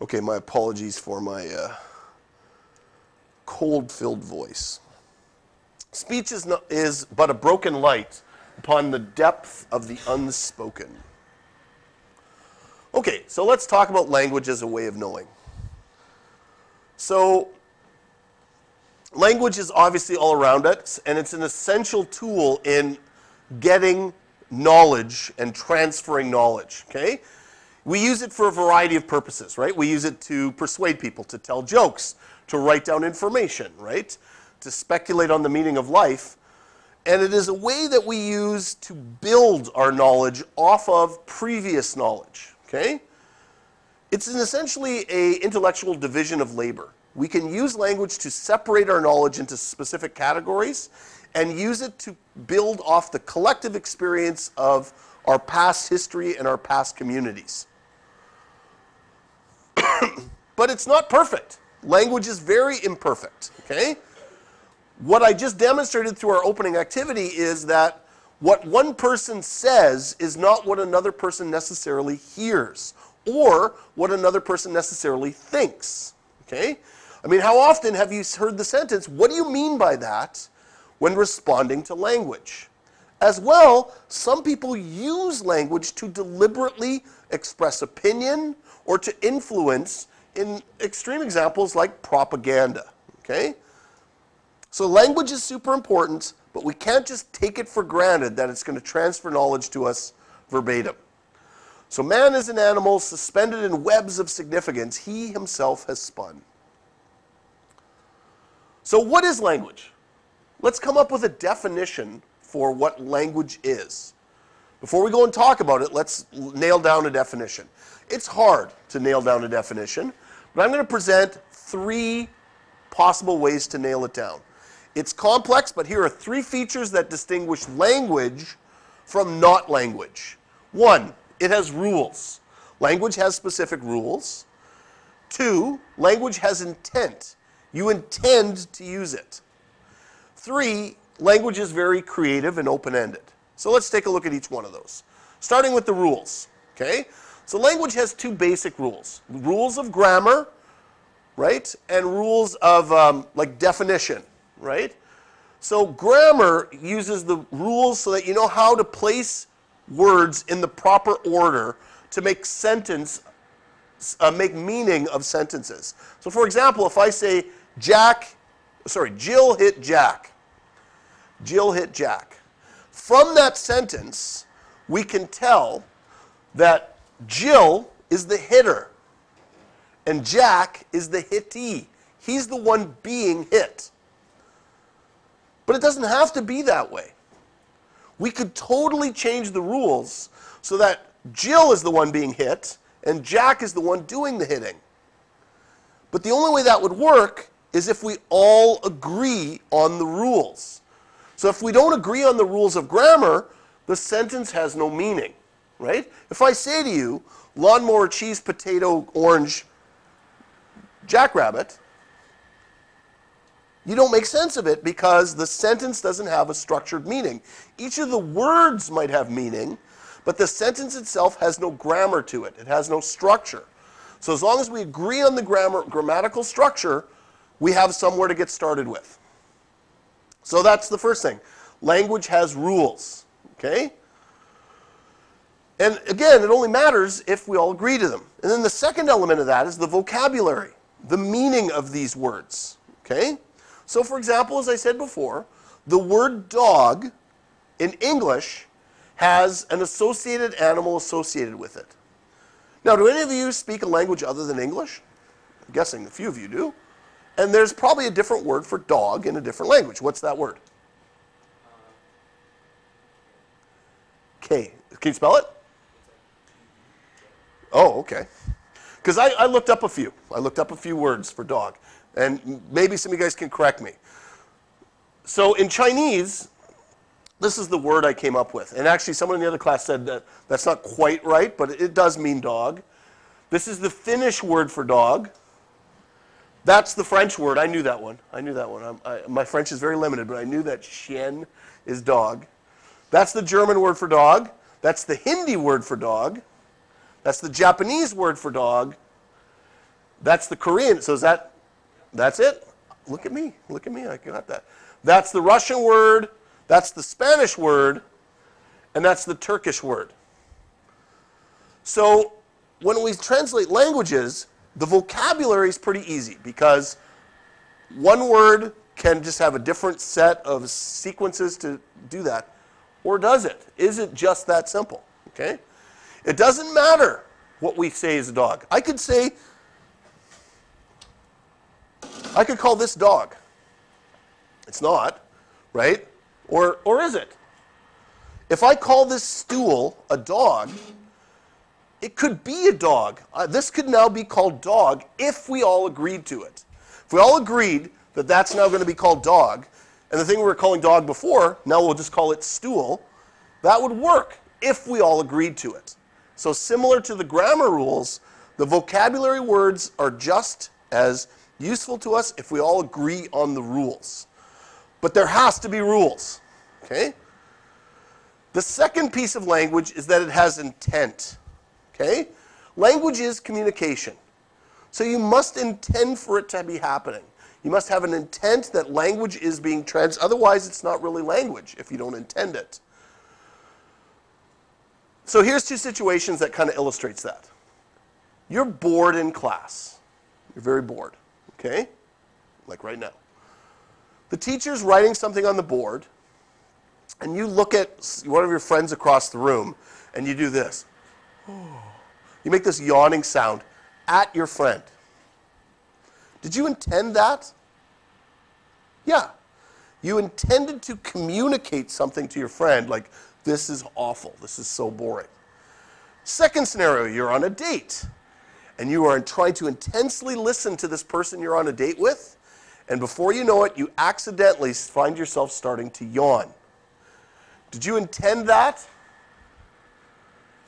Okay, my apologies for my cold-filled voice. Speech is but a broken light upon the depth of the unspoken. Okay, so let's talk about language as a way of knowing. So, language is obviously all around us, and it's an essential tool in getting knowledge and transferring knowledge, okay? We use it for a variety of purposes, right? We use it to persuade people, to tell jokes, to write down information, right? To speculate on the meaning of life. And it is a way that we use to build our knowledge off of previous knowledge, okay? It's essentially an intellectual division of labor. We can use language to separate our knowledge into specific categories and use it to build off the collective experience of our past history and our past communities. But it's not perfect. Language is very imperfect, okay? What I just demonstrated through our opening activity is that what one person says is not what another person necessarily hears or what another person necessarily thinks, okay? I mean, how often have you heard the sentence, "What do you mean by that?" when responding to language? As well, some people use language to deliberately express opinion or to influence in extreme examples like propaganda, okay? So language is super important, but we can't just take it for granted that it's going to transfer knowledge to us verbatim. So man is an animal suspended in webs of significance he himself has spun. So what is language? Let's come up with a definition for what language is. Before we go and talk about it, let's nail down a definition. It's hard to nail down a definition, but I'm going to present 3 possible ways to nail it down. It's complex, but here are 3 features that distinguish language from not language. 1, it has rules. Language has specific rules. 2, language has intent. You intend to use it. 3, language is very creative and open-ended. So let's take a look at each one of those. Starting with the rules, okay? So language has 2 basic rules. Rules of grammar, right? And rules of like definition, right? So grammar uses the rules so that you know how to place words in the proper order to make make meaning of sentences. So for example, if I say Jill hit Jack. Jill hit Jack. From that sentence, we can tell that Jill is the hitter and Jack is the hittee. He's the one being hit. But it doesn't have to be that way. We could totally change the rules so that Jill is the one being hit and Jack is the one doing the hitting. But the only way that would work is if we all agree on the rules. So if we don't agree on the rules of grammar, the sentence has no meaning, right? If I say to you, lawnmower, cheese, potato, orange, jackrabbit, you don't make sense of it because the sentence doesn't have a structured meaning. Each of the words might have meaning, but the sentence itself has no grammar to it. It has no structure. So as long as we agree on the grammatical structure, we have somewhere to get started with. So that's the first thing. Language has rules, okay? And again, it only matters if we all agree to them. And then the second element of that is the vocabulary, the meaning of these words, okay? So for example, as I said before, the word dog in English has an associated animal associated with it. Now, do any of you speak a language other than English? I'm guessing a few of you do. And there's probably a different word for dog in a different language. What's that word? K. Can you spell it? Oh, okay. Because I looked up a few. I looked up a few words for dog. And maybe some of you guys can correct me. So in Chinese, this is the word I came up with. And actually, someone in the other class said that that's not quite right, but it does mean dog. This is the Finnish word for dog. That's the French word. I knew that one. I knew that one. My French is very limited, but I knew that chien is dog. That's the German word for dog. That's the Hindi word for dog. That's the Japanese word for dog. That's the Korean. So that's it? Look at me. Look at me. I got that. That's the Russian word. That's the Spanish word. And that's the Turkish word. So when we translate languages, the vocabulary is pretty easy because one word can just have a different set of sequences to do that. Or does it? Is it just that simple? Okay? It doesn't matter what we say is a dog. I could call this dog. It's not, right? Or is it? If I call this stool a dog, it could be a dog. This could now be called dog if we all agreed to it. If we all agreed that that's now going to be called dog, and the thing we were calling dog before, now we'll just call it stool, that would work if we all agreed to it. So similar to the grammar rules, the vocabulary words are just as useful to us if we all agree on the rules. But there has to be rules, okay? The second piece of language is that it has intent, okay? Language is communication. So you must intend for it to be happening. You must have an intent that language is being otherwise it's not really language if you don't intend it. So here's two situations that kind of illustrates that. You're bored in class. You're very bored, okay? Like right now. The teacher's writing something on the board, and you look at one of your friends across the room, and you do this. You make this yawning sound at your friend. Did you intend that? Yeah. You intended to communicate something to your friend, like, this is awful, this is so boring. Second scenario, you're on a date, and you are trying to intensely listen to this person you're on a date with, and before you know it, you accidentally find yourself starting to yawn. Did you intend that?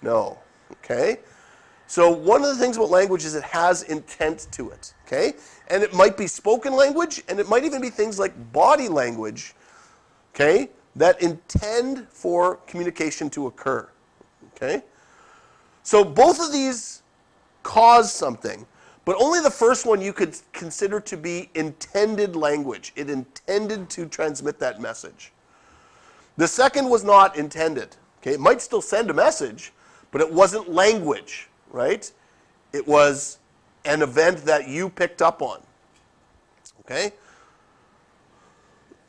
No. Okay? So one of the things about language is it has intent to it. Okay? And it might be spoken language, and it might even be things like body language, okay, that intend for communication to occur. Okay? So both of these cause something, but only the first one you could consider to be intended language. It intended to transmit that message. The second was not intended. Okay? It might still send a message, but it wasn't language, right? It was an event that you picked up on. Okay?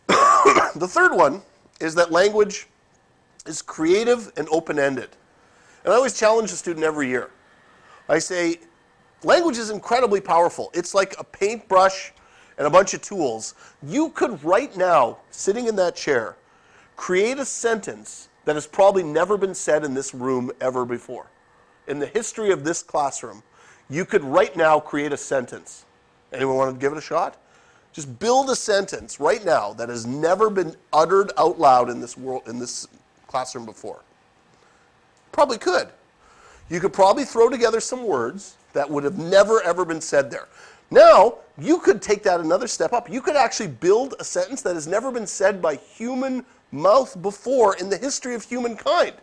The third one is that language is creative and open-ended. And I always challenge a student every year. I say, language is incredibly powerful. It's like a paintbrush and a bunch of tools. You could right now, sitting in that chair, create a sentence that has probably never been said in this room ever before. In the history of this classroom, you could right now create a sentence. Anyone want to give it a shot? Just build a sentence right now that has never been uttered out loud in this world, in this classroom before. Probably could. You could probably throw together some words that would have never ever been said there. Now, you could take that another step up. You could actually build a sentence that has never been said by human mouth before in the history of humankind.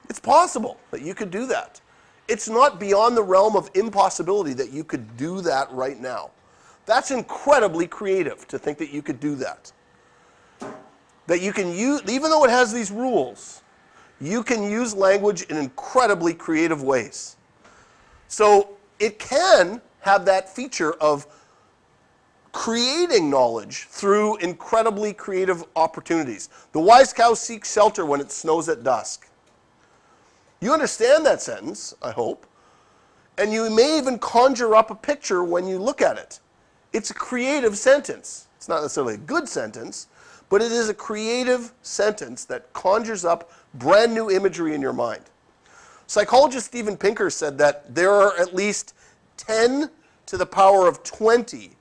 It's possible that you could do that. It's not beyond the realm of impossibility that you could do that right now. That's incredibly creative to think that you could do that. That you can use, even though it has these rules, you can use language in incredibly creative ways. So it can have that feature of creating knowledge through incredibly creative opportunities. The wise cow seeks shelter when it snows at dusk. You understand that sentence, I hope, and you may even conjure up a picture when you look at it. It's a creative sentence. It's not necessarily a good sentence, but it is a creative sentence that conjures up brand new imagery in your mind. Psychologist Steven Pinker said that there are at least 10 to the power of 20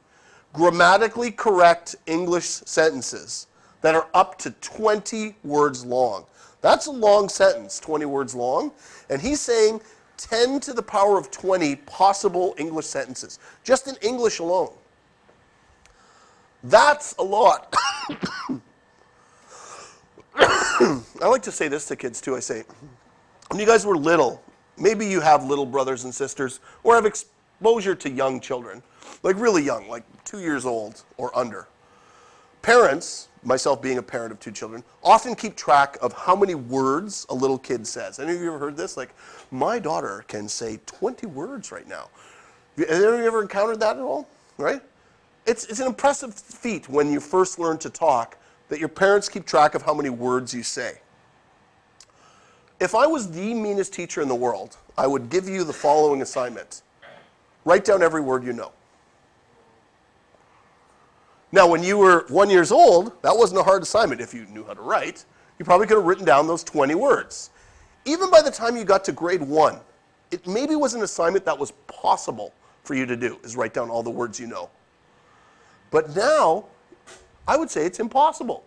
grammatically correct English sentences that are up to 20 words long. That's a long sentence, 20 words long. And he's saying 10 to the power of 20 possible English sentences, just in English alone. That's a lot. I like to say this to kids too. I say, when you guys were little, maybe you have little brothers and sisters or have exposure to young children, like really young, like 2 years old or under. Parents, myself being a parent of 2 children, often keep track of how many words a little kid says. Any of you ever heard this? Like, my daughter can say 20 words right now. Have you ever encountered that at all? Right? It's an impressive feat when you first learn to talk that your parents keep track of how many words you say. If I was the meanest teacher in the world, I would give you the following assignment. Write down every word you know. Now, when you were 1 year old, that wasn't a hard assignment. If you knew how to write, you probably could have written down those 20 words. Even by the time you got to grade 1, it maybe was an assignment that was possible for you to do, is write down all the words you know. But now, I would say it's impossible.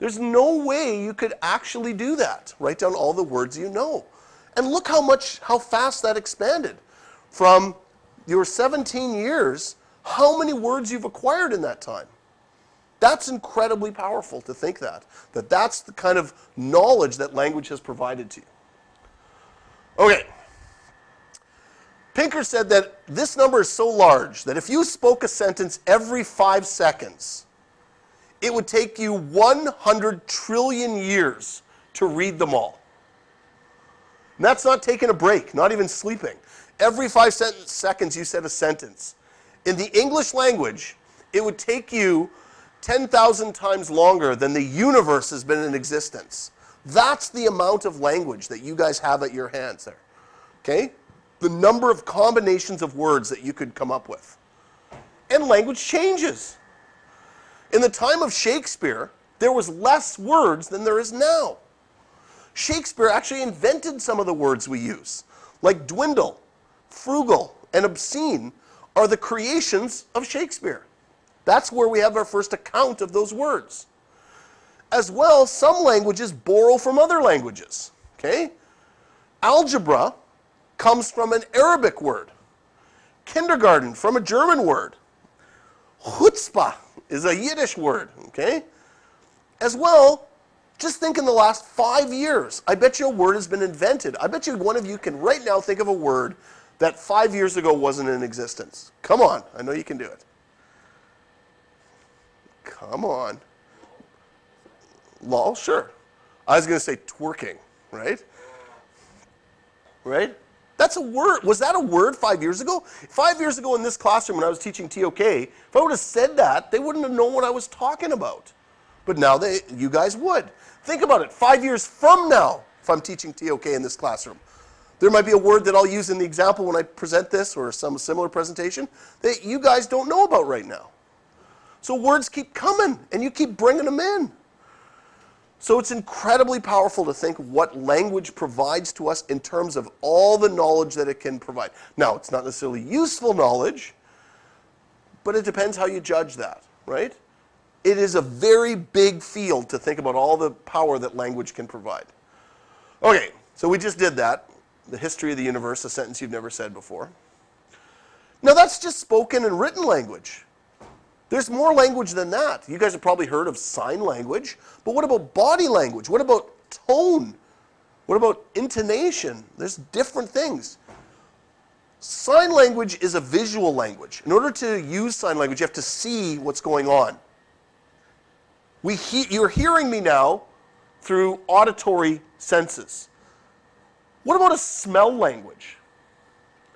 There's no way you could actually do that, write down all the words you know. And look how fast that expanded. From your 17 years, how many words you've acquired in that time. That's incredibly powerful to think that's the kind of knowledge that language has provided to you. Okay. Pinker said that this number is so large that if you spoke a sentence every 5 seconds, it would take you 100 trillion years to read them all. And that's not taking a break, not even sleeping. Every 5 seconds you said a sentence. In the English language, it would take you 10,000 times longer than the universe has been in existence. That's the amount of language that you guys have at your hands there. Okay? The number of combinations of words that you could come up with. And language changes. In the time of Shakespeare, there was less words than there is now. Shakespeare actually invented some of the words we use, like dwindle, frugal, and obscene are the creations of Shakespeare. That's where we have our first account of those words. As well, some languages borrow from other languages. Okay? Algebra comes from an Arabic word. Kindergarten from a German word. Chutzpah is a Yiddish word. Okay? As well, just think in the last 5 years, I bet you a word has been invented. I bet you one of you can right now think of a word that 5 years ago wasn't in existence. Come on, I know you can do it. Come on. Lol, sure. I was going to say twerking, right? Right? That's a word. Was that a word 5 years ago? 5 years ago in this classroom when I was teaching TOK, if I would have said that, they wouldn't have known what I was talking about. But now you guys would. Think about it. 5 years from now, if I'm teaching TOK in this classroom, there might be a word that I'll use in the example when I present this or some similar presentation that you guys don't know about right now. So words keep coming, and you keep bringing them in. So it's incredibly powerful to think what language provides to us in terms of all the knowledge that it can provide. Now, it's not necessarily useful knowledge, but it depends how you judge that, right? It is a very big field to think about all the power that language can provide. Okay, so we just did that. The history of the universe, a sentence you've never said before. Now that's just spoken and written language. There's more language than that. You guys have probably heard of sign language, but what about body language? What about tone? What about intonation? There's different things. Sign language is a visual language. In order to use sign language, you have to see what's going on. You're hearing me now through auditory senses. What about a smell language?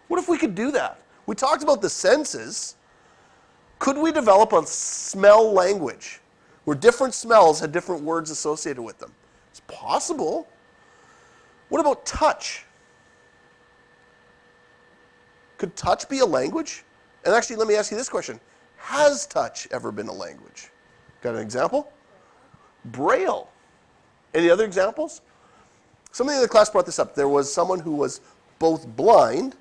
What if we could do that? We talked about the senses. Could we develop a smell language where different smells had different words associated with them? It's possible. What about touch? Could touch be a language? And actually, let me ask you this question. Has touch ever been a language? Got an example? Braille. Any other examples? Somebody in the class brought this up. There was someone who was both blind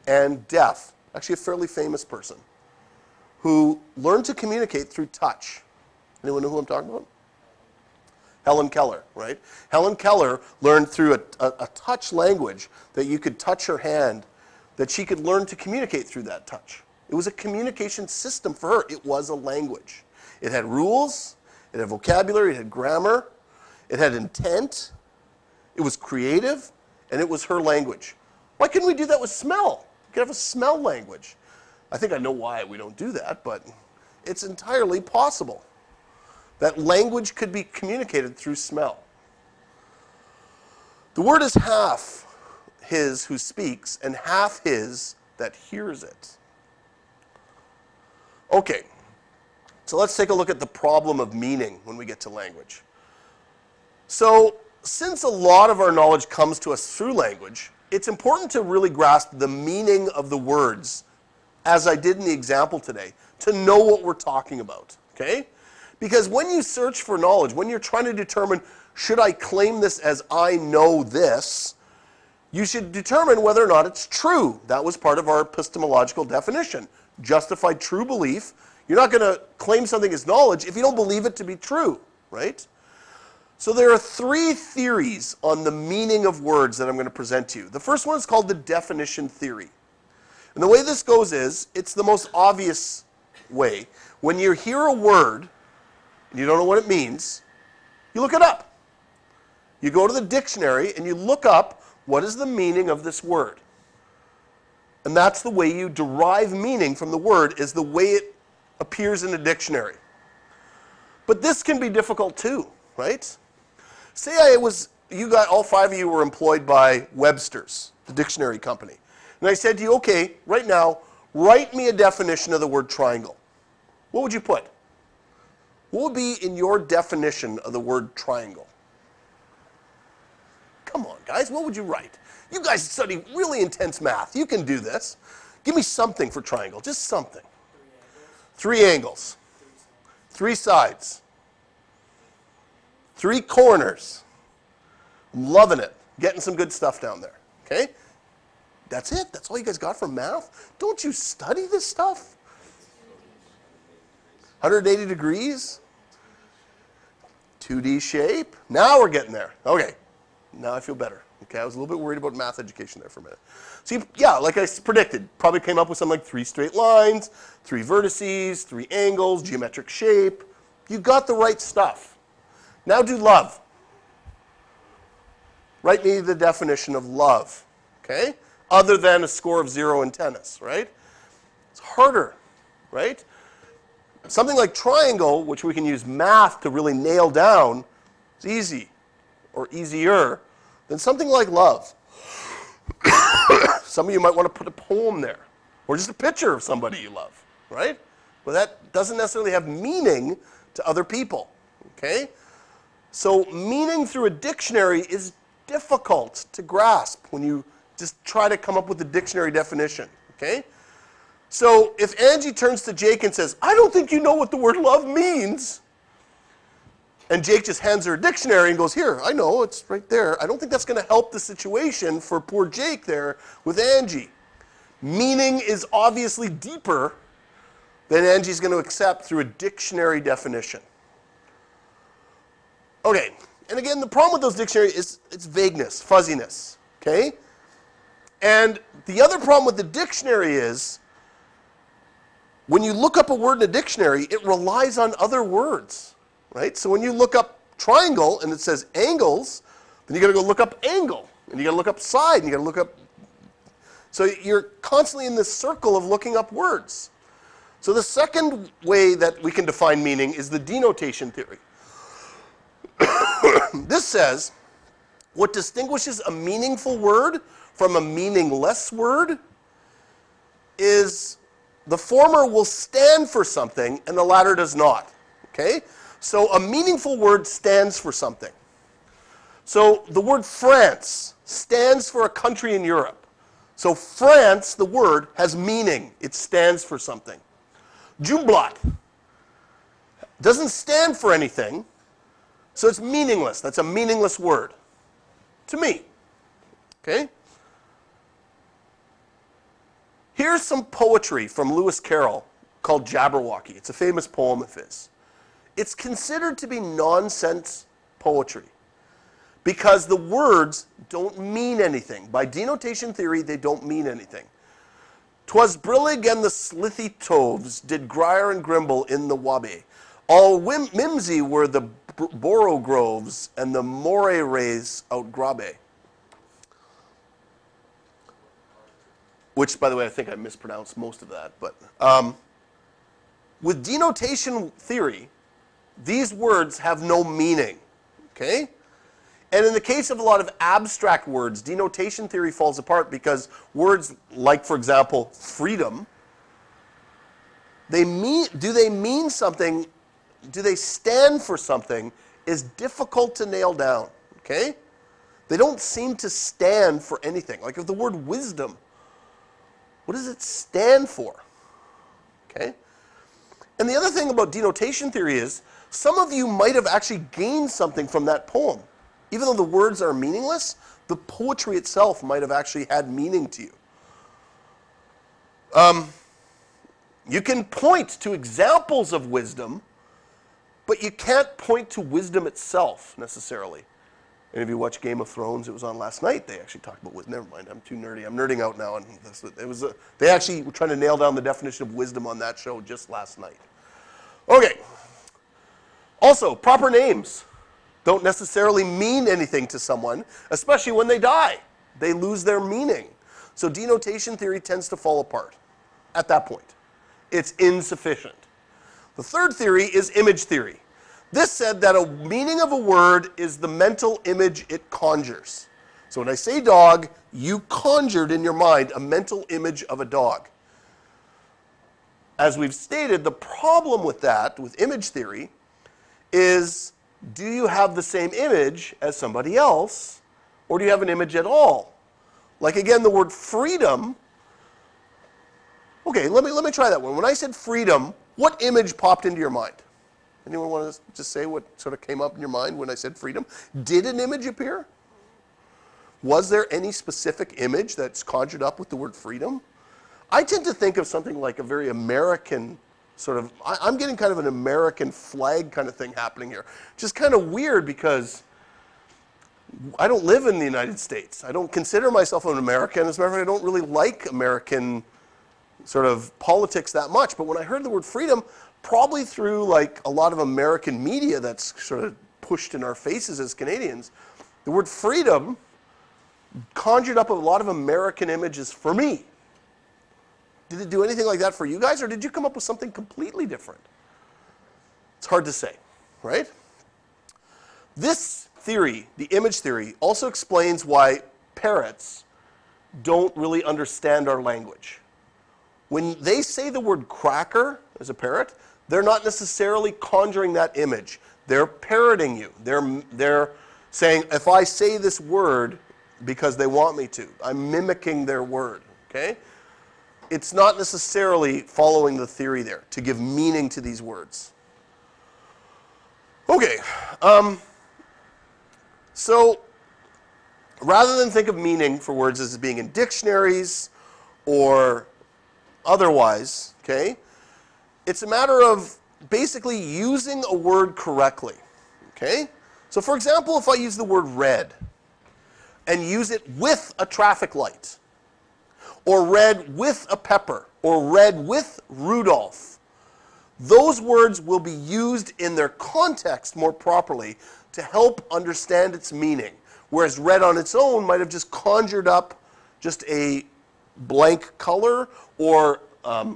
and deaf, actually a fairly famous person, who learned to communicate through touch. Anyone know who I'm talking about? Helen Keller, right? Helen Keller learned through a touch language that you could touch her hand, that she could learn to communicate through that touch. It was a communication system for her. It was a language. It had rules, it had vocabulary, it had grammar, it had intent, it was creative, and it was her language. Why couldn't we do that with smell? could have a smell language. I think I know why we don't do that, but it's entirely possible that language could be communicated through smell. The word is half his who speaks and half his that hears it. Okay, so let's take a look at the problem of meaning when we get to language. So, since a lot of our knowledge comes to us through language, it's important to really grasp the meaning of the words, as I did in the example today, to know what we're talking about, okay? Because when you search for knowledge, when you're trying to determine, should I claim this as I know this, you should determine whether or not it's true. That was part of our epistemological definition. Justified true belief. You're not going to claim something as knowledge if you don't believe it to be true, right? So there are three theories on the meaning of words that I'm going to present to you. The first one is called the definition theory. And the way this goes is, it's the most obvious way. When you hear a word, and you don't know what it means, you look it up. You go to the dictionary and you look up, what is the meaning of this word? And that's the way you derive meaning from the word, is the way it appears in a dictionary. But this can be difficult too, right? Say all five of you were employed by Webster's, the dictionary company. And I said to you, okay, right now, write me a definition of the word triangle. What would you put? What would be in your definition of the word triangle? Come on, guys, what would you write? You guys study really intense math. You can do this. Give me something for triangle, just something. 3 angles. 3 sides. 3 corners. I'm loving it. Getting some good stuff down there, okay? That's it. That's all you guys got from math? Don't you study this stuff? 180 degrees. 2D shape. Now we're getting there. Okay. Now I feel better. Okay, I was a little bit worried about math education there for a minute. So yeah, like I predicted, probably came up with something like 3 straight lines, 3 vertices, 3 angles, geometric shape. You got the right stuff. Now do love. Write me the definition of love, okay? Other than a score of 0 in tennis, right? It's harder, right? Something like triangle, which we can use math to really nail down, is easy, or easier, than something like love. Some of you might want to put a poem there, or just a picture of somebody you love, right? But that doesn't necessarily have meaning to other people, okay? So meaning through a dictionary is difficult to grasp when you just try to come up with a dictionary definition, okay? So if Angie turns to Jake and says, I don't think you know what the word love means, and Jake just hands her a dictionary and goes, here, I know, it's right there. I don't think that's going to help the situation for poor Jake there with Angie. Meaning is obviously deeper than Angie's going to accept through a dictionary definition. Okay, and again, the problem with those dictionaries is it's vagueness, fuzziness, okay? And the other problem with the dictionary is when you look up a word in a dictionary, it relies on other words. Right? So when you look up triangle and it says angles, then you got to go look up angle, and you got to look up side, and you got to look up. So you're constantly in this circle of looking up words. So the second way that we can define meaning is the denotation theory. This says what distinguishes a meaningful word from a meaningless word is the former will stand for something and the latter does not. Okay? So a meaningful word stands for something. So the word France stands for a country in Europe. So France, the word, has meaning. It stands for something. Jumblat doesn't stand for anything, so it's meaningless. That's a meaningless word to me. Okay? Here's some poetry from Lewis Carroll called Jabberwocky. It's a famous poem of his. It's considered to be nonsense poetry because the words don't mean anything. By denotation theory, they don't mean anything. Twas brillig and the slithy toves did gyre and gimble in the wabe. All mimsy were the borogroves and the raths outgrabe. which, by the way, I think I mispronounced most of that. But with denotation theory, these words have no meaning, okay? And in the case of a lot of abstract words, denotation theory falls apart because words like, for example, freedom, do they mean something, do they stand for something, is difficult to nail down, okay? They don't seem to stand for anything. Like if the word wisdom, what does it stand for? Okay? And the other thing about denotation theory is, some of you might have actually gained something from that poem. Even though the words are meaningless, the poetry itself might have actually had meaning to you. You can point to examples of wisdom, but you can't point to wisdom itself, necessarily. And if you watch Game of Thrones, it was on last night, they actually talked about wisdom. Never mind, I'm too nerdy. I'm nerding out now. And they actually were trying to nail down the definition of wisdom on that show just last night. Okay. Also, proper names don't necessarily mean anything to someone, especially when they die. They lose their meaning. So denotation theory tends to fall apart at that point. It's insufficient. The third theory is image theory. This said that a meaning of a word is the mental image it conjures. So when I say dog, you conjured in your mind a mental image of a dog. As we've stated, the problem with that, with image theory, is do you have the same image as somebody else, or do you have an image at all? Like again, the word freedom. Okay, let me try that one. When I said freedom, what image popped into your mind? Anyone want to just say what sort of came up in your mind when I said freedom? Did an image appear? Was there any specific image that's conjured up with the word freedom? I tend to think of something like a very American sort of, I'm getting kind of an American flag kind of thing happening here. Just kind of weird because I don't live in the United States. I don't consider myself an American. As a matter of fact, I don't really like American sort of politics that much. But when I heard the word freedom, probably through like a lot of American media that's sort of pushed in our faces as Canadians, the word freedom conjured up a lot of American images for me. Did it do anything like that for you guys, or did you come up with something completely different? It's hard to say, right? This theory, the image theory, also explains why parrots don't really understand our language. When they say the word cracker as a parrot, they're not necessarily conjuring that image. They're parroting you. They're saying, if I say this word because they want me to, I'm mimicking their word, okay? It's not necessarily following the theory there to give meaning to these words. Okay, so rather than think of meaning for words as being in dictionaries or otherwise, okay, it's a matter of basically using a word correctly, okay? So for example, if I use the word red and use it with a traffic light, or red with a pepper, or red with Rudolph, those words will be used in their context more properly to help understand its meaning. Whereas red on its own might have just conjured up just a blank color, or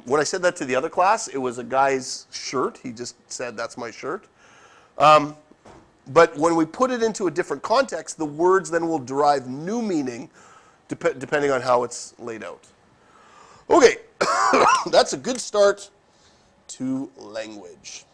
when I said that to the other class, it was a guy's shirt. He just said, that's my shirt. But when we put it into a different context, the words then will derive new meaning depending on how it's laid out. Okay, that's a good start to language.